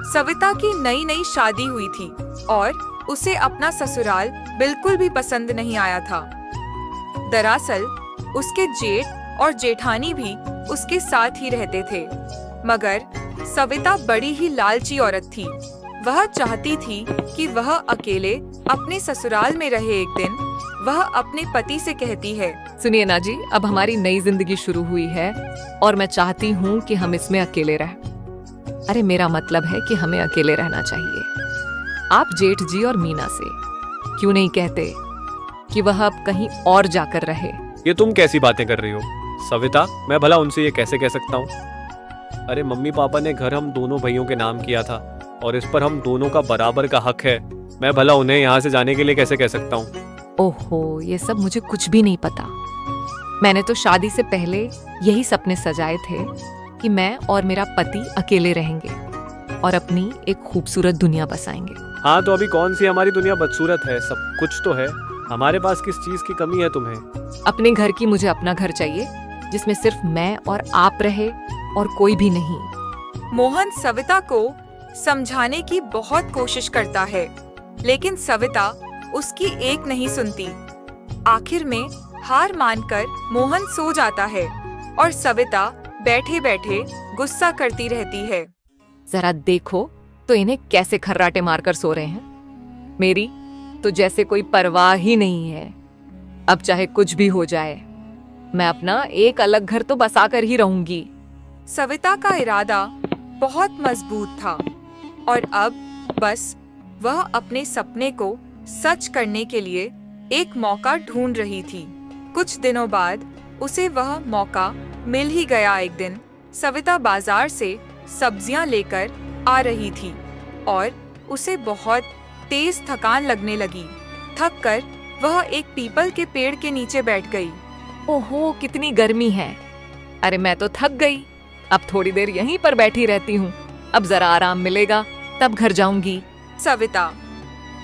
सविता की नई नई शादी हुई थी और उसे अपना ससुराल बिल्कुल भी पसंद नहीं आया था। दरअसल उसके जेठ और जेठानी भी उसके साथ ही रहते थे, मगर सविता बड़ी ही लालची औरत थी। वह चाहती थी कि वह अकेले अपने ससुराल में रहे। एक दिन वह अपने पति से कहती है, सुनिए ना जी, अब हमारी नई जिंदगी शुरू हुई है और मैं चाहती हूँ कि हम इसमें अकेले रहें। अरे मेरा मतलब है कि हमें अकेले रहना चाहिए। आप जेठ जी और मीना से क्यों नहीं कहते कि वह अब कहीं और जाकर रहे? ये तुम कैसी बातें कर रही हो सविता? मैं भला उनसे ये कैसे कह सकता हूँ? अरे मम्मी पापा ने घर हम दोनों भाइयों के नाम किया था और इस पर हम दोनों का बराबर का हक है। मैं भला उन्हें यहाँ से जाने के लिए कैसे कह सकता हूँ? ओहो, ये सब मुझे कुछ भी नहीं पता। मैंने तो शादी से पहले यही सपने सजाए थे कि मैं और मेरा पति अकेले रहेंगे और अपनी एक खूबसूरत दुनिया बसाएंगे। हाँ, तो अभी कौन सी हमारी दुनिया बदसूरत है? सब कुछ तो है। हमारे पास किस चीज की कमी है तुम्हें? अपने घर की मुझे अपना घर चाहिए जिसमें सिर्फ मैं और आप रहे और कोई भी नहीं। मोहन सविता को समझाने की बहुत कोशिश करता है, लेकिन सविता उसकी एक नहीं सुनती। आखिर में हार मानकर मोहन सो जाता है और सविता बैठे बैठे गुस्सा करती रहती है। जरा देखो तो इन्हें कैसे खर्राटे मारकर सो रहे हैं। मेरी तो जैसे कोई परवाह ही नहीं है। अब चाहे कुछ भी हो जाए, मैं अपना एक अलग घर तो बसाकर ही रहूंगी। सविता का इरादा बहुत मजबूत था और अब बस वह अपने सपने को सच करने के लिए एक मौका ढूंढ रही थी। कुछ दिनों बाद उसे वह मौका मिल ही गया। एक दिन सविता बाजार से सब्जियां लेकर आ रही थी और उसे बहुत तेज थकान लगने लगी। थक कर वह एक पीपल के पेड़ के नीचे बैठ गई। ओहो, कितनी गर्मी है। अरे मैं तो थक गई। अब थोड़ी देर यहीं पर बैठी रहती हूँ। अब जरा आराम मिलेगा तब घर जाऊंगी। सविता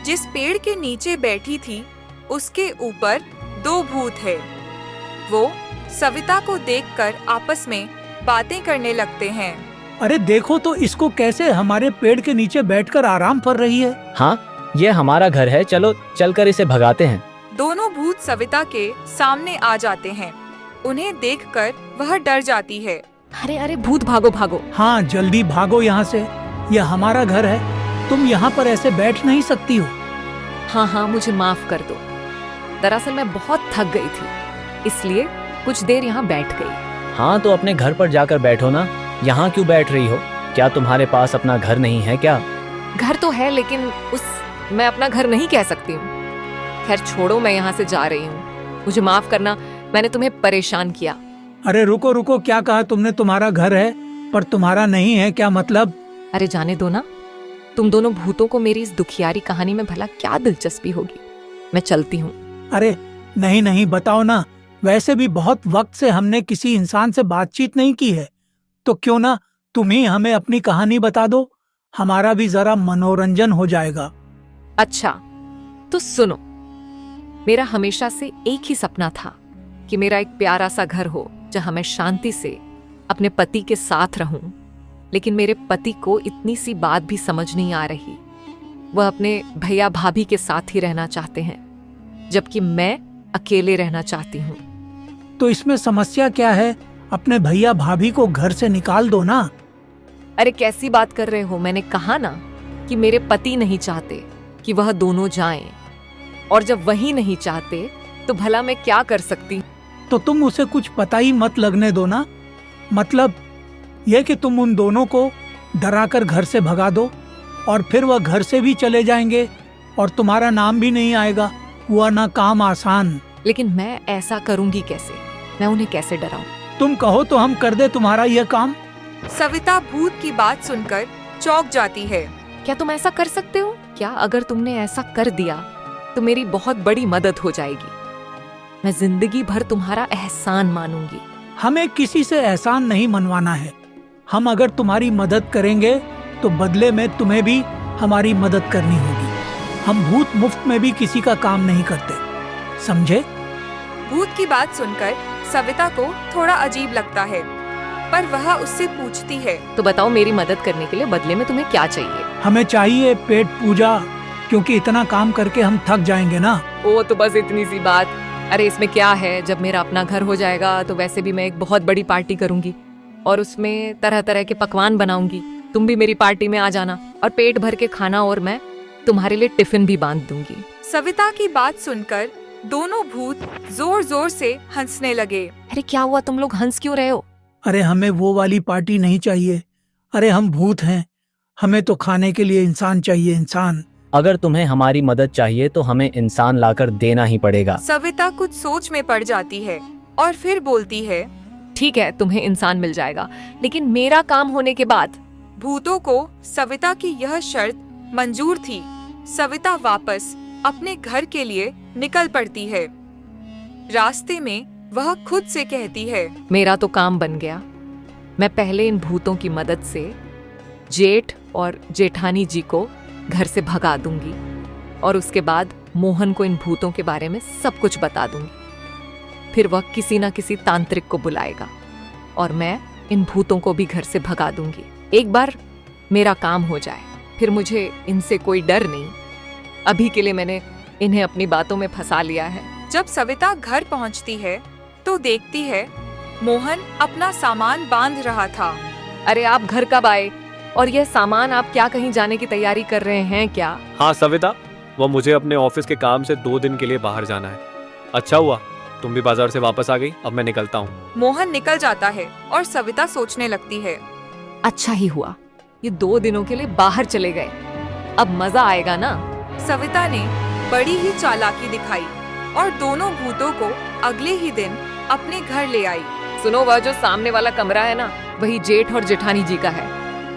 जिस पेड़ के नीचे बैठी थी उसके ऊपर दो भूत है। वो सविता को देखकर आपस में बातें करने लगते हैं। अरे देखो तो इसको कैसे हमारे पेड़ के नीचे बैठकर आराम कर रही है। हाँ, ये हमारा घर है, चलो चलकर इसे भगाते हैं। दोनों भूत सविता के सामने आ जाते हैं। उन्हें देखकर वह डर जाती है। अरे अरे भूत, भागो भागो। हाँ, जल्दी भागो यहाँ से। यह हमारा घर है, तुम यहाँ पर ऐसे बैठ नहीं सकती हो। हाँ हाँ, मुझे माफ कर दो। दरअसल मैं बहुत थक गई थी, इसलिए कुछ देर यहाँ बैठ गई। हाँ, तो अपने घर पर जाकर बैठो ना। यहाँ क्यों बैठ रही हो? क्या तुम्हारे पास अपना घर नहीं है क्या? घर तो है, लेकिन मैं अपना घर नहीं कह सकती हूँ। खैर छोड़ो, मैं यहाँ से जा रही हूँ। मुझे माफ करना, मैंने तुम्हें परेशान किया। अरे रुको रुको, क्या कहा तुमने? तुम्हारा घर है पर तुम्हारा नहीं है, क्या मतलब? अरे जाने दो ना। तुम दोनों भूतों को मेरी इस दुखियारी कहानी में भला क्या दिलचस्पी होगी। मैं चलती हूँ। अरे नहीं नहीं, बताओ ना। वैसे भी बहुत वक्त से हमने किसी इंसान से बातचीत नहीं की है, तो क्यों ना तुम ही हमें अपनी कहानी बता दो। हमारा भी जरा मनोरंजन हो जाएगा। अच्छा तो सुनो, मेरा हमेशा से एक ही सपना था कि मेरा एक प्यारा सा घर हो जहां मैं शांति से अपने पति के साथ रहूं। लेकिन मेरे पति को इतनी सी बात भी समझ नहीं आ रही। वह अपने भैया भाभी के साथ ही रहना चाहते हैं, जबकि मैं अकेले रहना चाहती हूँ। तो इसमें समस्या क्या है? अपने भैया भाभी को घर से निकाल दो ना। अरे कैसी बात कर रहे हो? मैंने कहा ना कि मेरे पति नहीं चाहते कि वह दोनों जाएं, और जब वही नहीं चाहते तो भला मैं क्या कर सकती हूँ? तो तुम उसे कुछ पता ही मत लगने दो ना। मतलब यह कि तुम उन दोनों को डराकर घर से भगा दो और फिर वह घर से भी चले जाएंगे और तुम्हारा नाम भी नहीं आएगा। हुआ ना काम आसान। लेकिन मैं ऐसा करूंगी कैसे? मैं उन्हें कैसे डराऊं? तुम कहो तो हम कर दे तुम्हारा यह काम। सविता भूत की बात सुनकर चौंक जाती है। क्या तुम ऐसा कर सकते हो? क्या अगर तुमने ऐसा कर दिया तो मेरी बहुत बड़ी मदद हो जाएगी। मैं जिंदगी भर तुम्हारा एहसान मानूंगी। हमें किसी से एहसान नहीं मनवाना है। हम अगर तुम्हारी मदद करेंगे तो बदले में तुम्हें भी हमारी मदद करनी होगी। हम भूत मुफ्त में भी किसी का काम नहीं करते, समझे? भूत की बात सुनकर सविता को थोड़ा अजीब लगता है। पर वह उससे पूछती है। तो बताओ, मेरी मदद करने के लिए बदले में तुम्हें क्या चाहिए? हमें चाहिए पेट पूजा, क्योंकि इतना काम करके हम थक जाएंगे ना। ओ तो बस इतनी सी बात। अरे इसमें क्या है, जब मेरा अपना घर हो जाएगा तो वैसे भी मैं एक बहुत बड़ी पार्टी करूंगी और उसमें तरह तरह के पकवान बनाऊंगी। तुम भी मेरी पार्टी में आ जाना और पेट भर के खाना, और मैं तुम्हारे लिए टिफिन भी बांध दूंगी। सविता की बात सुनकर दोनों भूत जोर जोर से हंसने लगे। अरे क्या हुआ, तुम लोग हंस क्यों रहे हो? अरे हमें वो वाली पार्टी नहीं चाहिए। अरे हम भूत हैं, हमें तो खाने के लिए इंसान चाहिए, इंसान। अगर तुम्हें हमारी मदद चाहिए तो हमें इंसान लाकर देना ही पड़ेगा। सविता कुछ सोच में पड़ जाती है और फिर बोलती है। ठीक है, तुम्हें इंसान मिल जाएगा, लेकिन मेरा काम होने के बाद। भूतों को सविता की यह शर्त मंजूर थी। सविता वापस अपने घर के लिए निकल पड़ती है। रास्ते में वह खुद से कहती है, मेरा तो काम बन गया। मैं पहले इन भूतों की मदद से जेठ और जेठानी जी को घर से भगा दूंगी और उसके बाद मोहन को इन भूतों के बारे में सब कुछ बता दूंगी। फिर वह किसी ना किसी तांत्रिक को बुलाएगा और मैं इन भूतों को भी घर से भगा दूंगी। एक बार मेरा काम हो जाए, फिर मुझे इनसे कोई डर नहीं। अभी के लिए मैंने इन्हें अपनी बातों में फंसा लिया है। जब सविता घर पहुंचती है तो देखती है मोहन अपना सामान बांध रहा था। अरे आप घर कब आए, और यह सामान आप क्या कहीं जाने की तैयारी कर रहे हैं क्या? हाँ सविता, वो मुझे अपने ऑफिस के काम से 2 दिन के लिए बाहर जाना है। अच्छा हुआ तुम भी बाजार से वापस आ गई, अब मैं निकलता हूँ। मोहन निकल जाता है और सविता सोचने लगती है। अच्छा ही हुआ, ये 2 दिनों के लिए बाहर चले गए, अब मजा आएगा ना। सविता ने बड़ी ही चालाकी दिखाई और दोनों भूतों को अगले ही दिन अपने घर ले आई। सुनो, वह जो सामने वाला कमरा है ना, वही जेठ और जेठानी जी का है।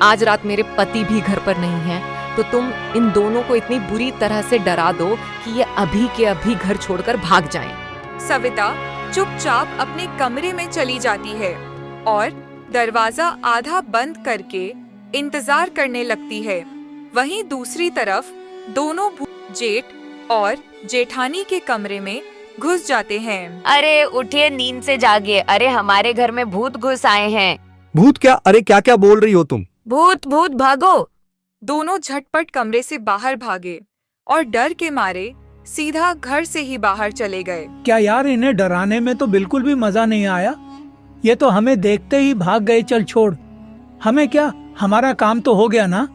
आज रात मेरे पति भी घर पर नहीं है, तो तुम इन दोनों को इतनी बुरी तरह से डरा दो कि ये अभी के अभी घर छोड़कर भाग जाएं। सविता चुपचाप अपने कमरे में चली जाती है और दरवाजा आधा बंद करके इंतजार करने लगती है। वहीं दूसरी तरफ दोनों भूत जेठ और जेठानी के कमरे में घुस जाते हैं। अरे उठिए, नींद से जागिए। अरे हमारे घर में भूत घुस आए हैं। भूत क्या? अरे क्या क्या बोल रही हो तुम? भूत भूत भागो। दोनों झटपट कमरे से बाहर भागे और डर के मारे सीधा घर से ही बाहर चले गए। क्या यार, इन्हें डराने में तो बिल्कुल भी मजा नहीं आया। ये तो हमें देखते ही भाग गए। चल छोड़, हमें क्या, हमारा काम तो हो गया ना।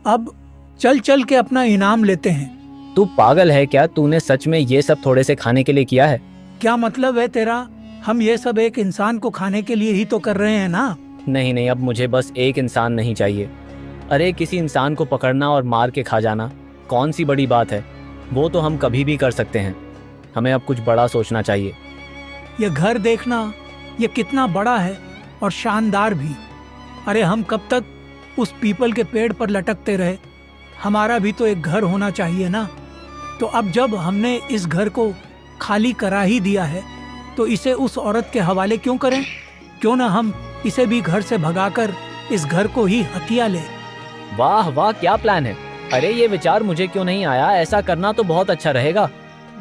अब चल चल के अपना इनाम लेते हैं। तू पागल है क्या? तूने सच में ये सब थोड़े से खाने के लिए किया है? क्या मतलब है तेरा? हम ये सब एक इंसान को खाने के लिए ही तो कर रहे हैं ना। नहीं नहीं, अब मुझे बस एक इंसान नहीं चाहिए। अरे किसी इंसान को पकड़ना और मार के खा जाना कौन सी बड़ी बात है? वो तो हम कभी भी कर सकते हैं। हमें अब कुछ बड़ा सोचना चाहिए। ये घर देखना, ये कितना बड़ा है और शानदार भी। अरे हम कब तक उस पीपल के पेड़ पर लटकते रहे? हमारा भी तो एक घर होना चाहिए ना। तो अब जब हमने इस घर को खाली करा ही दिया है तो इसे उस औरत के हवाले क्यों करें? क्यों ना हम इसे भी घर से भगाकर इस घर को ही हथिया ले। वाह वाह, क्या प्लान है। अरे ये विचार मुझे क्यों नहीं आया? ऐसा करना तो बहुत अच्छा रहेगा।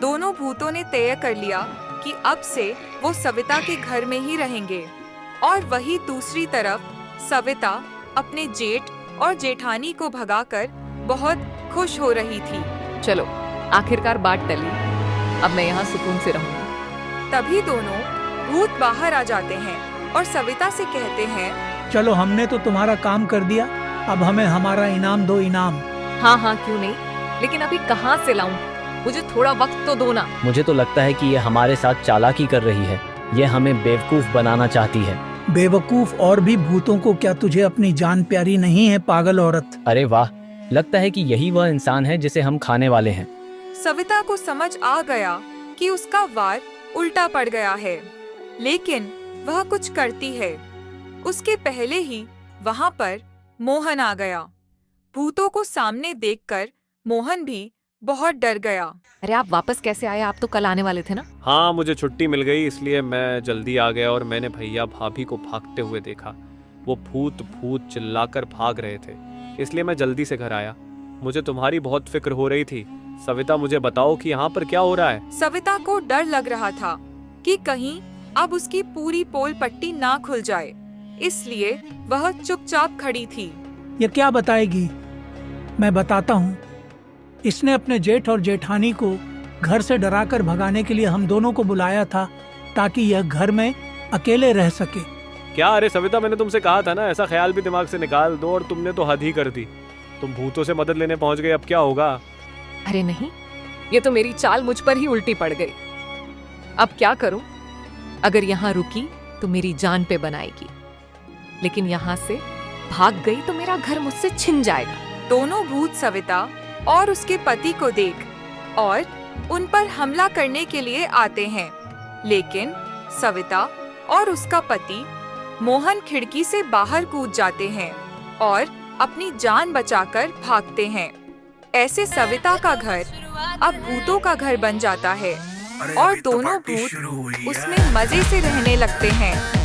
दोनों भूतों ने तय कर लिया कि अब से वो सविता के घर में ही रहेंगे और वही दूसरी तरफ सविता अपने जेठ और जेठानी को भगाकर बहुत खुश हो रही थी। चलो, आखिरकार बात टली, अब मैं यहाँ सुकून से रहूंगी। तभी दोनों भूत बाहर आ जाते हैं और सविता से कहते हैं, चलो हमने तो तुम्हारा काम कर दिया, अब हमें हमारा इनाम दो, इनाम। हाँ हाँ, क्यों नहीं, लेकिन अभी कहाँ से लाऊं? मुझे थोड़ा वक्त तो दो ना। मुझे तो लगता है कि ये हमारे साथ चालाकी कर रही है। ये हमें बेवकूफ बनाना चाहती है। बेवकूफ और भी भूतों को क्या तुझे अपनी जान प्यारी नहीं है, पागल औरत? अरे वाह, लगता है कि यही वह इंसान है जिसे हम खाने वाले हैं। सविता को समझ आ गया कि उसका वार उल्टा पड़ गया है, लेकिन वह कुछ करती है उसके पहले ही वहाँ पर मोहन आ गया। भूतों को सामने देखकर मोहन भी बहुत डर गया। अरे आप वापस कैसे आए? आप तो कल आने वाले थे ना। हाँ, मुझे छुट्टी मिल गई इसलिए मैं जल्दी आ गया और मैंने भैया भाभी को भागते हुए देखा। वो भूत भूत चिल्लाकर भाग रहे थे, इसलिए मैं जल्दी से घर आया। मुझे तुम्हारी बहुत फिक्र हो रही थी। सविता, मुझे बताओ कि यहाँ पर क्या हो रहा है? सविता को डर लग रहा था कि कहीं अब उसकी पूरी पोल पट्टी ना खुल जाए, इसलिए वह चुपचाप खड़ी थी। ये क्या बताएगी? मैं बताता हूँ। इसने अपने जेठ और जेठानी को घर से डराकर भगाने के लिए हम दोनों को बुलाया था, ताकि यह घर में अकेले रह सके। क्या? अरे सविता, मैंने तुमसे कहा था ना, ऐसा ख्याल भी दिमाग से निकाल दो, और तुमने तो हद ही कर दी। तुम भूतों से मदद लेने पहुंच गए, अब क्या होगा? अरे नहीं, ये तो मेरी चाल मुझ पर ही उल्टी पड़ गई। अब क्या करूं? अगर यहाँ रुकी तो मेरी जान पे बनाएगी, लेकिन यहाँ से भाग गई तो मेरा घर मुझसे छिन जाएगा। दोनों भूत सविता और उसके पति को देख और उन पर हमला करने के लिए आते हैं, लेकिन सविता और उसका पति मोहन खिड़की से बाहर कूद जाते हैं और अपनी जान बचाकर भागते हैं। ऐसे सविता का घर अब भूतों का घर बन जाता है और दोनों भूत उसमें मजे से रहने लगते हैं।